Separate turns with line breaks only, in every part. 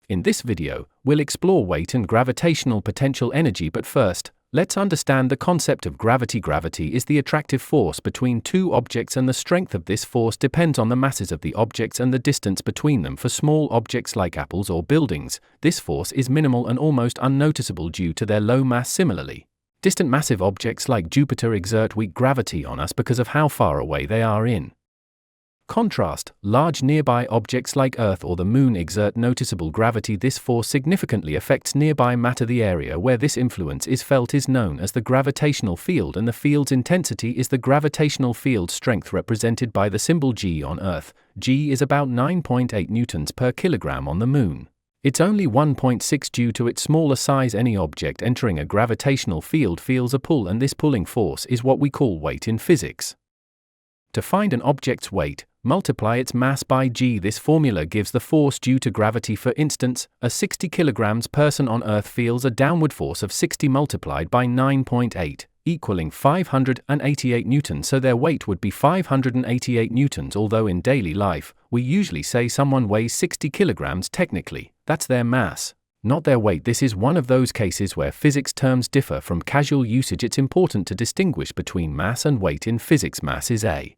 In this video, we'll explore weight and gravitational potential energy, but first, let's understand the concept of gravity. Gravity is the attractive force between two objects, and the strength of this force depends on the masses of the objects and the distance between them. For small objects like apples or buildings, this force is minimal and almost unnoticeable due to their low mass. Similarly, distant massive objects like Jupiter exert weak gravity on us because of how far away they are in contrast, large nearby objects like Earth or the Moon exert noticeable gravity. This force significantly affects nearby matter. The area where this influence is felt is known as the gravitational field, and the field's intensity is the gravitational field strength, represented by the symbol G. On Earth, G is about 9.8 newtons per kilogram. On the Moon, it's only 1.6 due to its smaller size. Any object entering a gravitational field feels a pull, and this pulling force is what we call weight in physics. To find an object's weight, multiply its mass by g. This formula gives the force due to gravity. For instance, a 60 kilograms person on Earth feels a downward force of 60 multiplied by 9.8, equaling 588 newtons, so their weight would be 588 newtons. Although in daily life, we usually say someone weighs 60 kilograms, technically, that's their mass, not their weight. This is one of those cases where physics terms differ from casual usage. It's important to distinguish between mass and weight in physics. Mass is a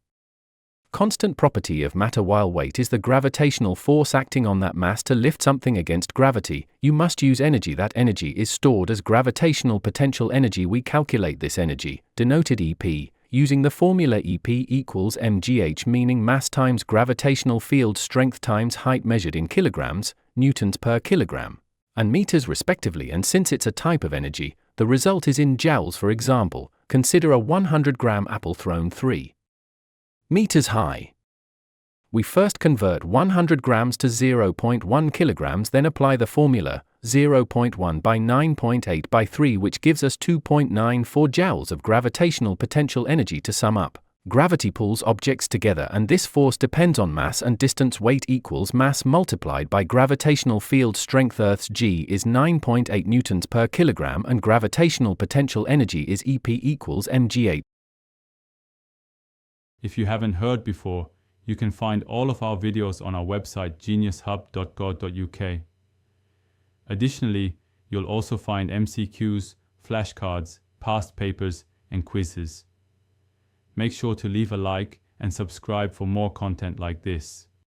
constant property of matter, while weight is the gravitational force acting on that mass to lift something against gravity. You must use energy. That energy is stored as gravitational potential energy. We calculate this energy, denoted EP, using the formula EP equals mgh, meaning mass times gravitational field strength times height, measured in kilograms, newtons per kilogram, and meters respectively. And since it's a type of energy, the result is in joules. For example, consider a 100-gram apple thrown 3 meters high. We first convert 100 grams to 0.1 kilograms, then apply the formula 0.1 by 9.8 by 3, which gives us 2.94 joules of gravitational potential energy. To sum up, gravity pulls objects together, and this force depends on mass and distance. Weight equals mass multiplied by gravitational field strength. Earth's G is 9.8 newtons per kilogram, and gravitational potential energy is EP equals mg8.
If you haven't heard before, you can find all of our videos on our website geniushub.co.uk. Additionally, you'll also find MCQs, flashcards, past papers, and quizzes. Make sure to leave a like and subscribe for more content like this.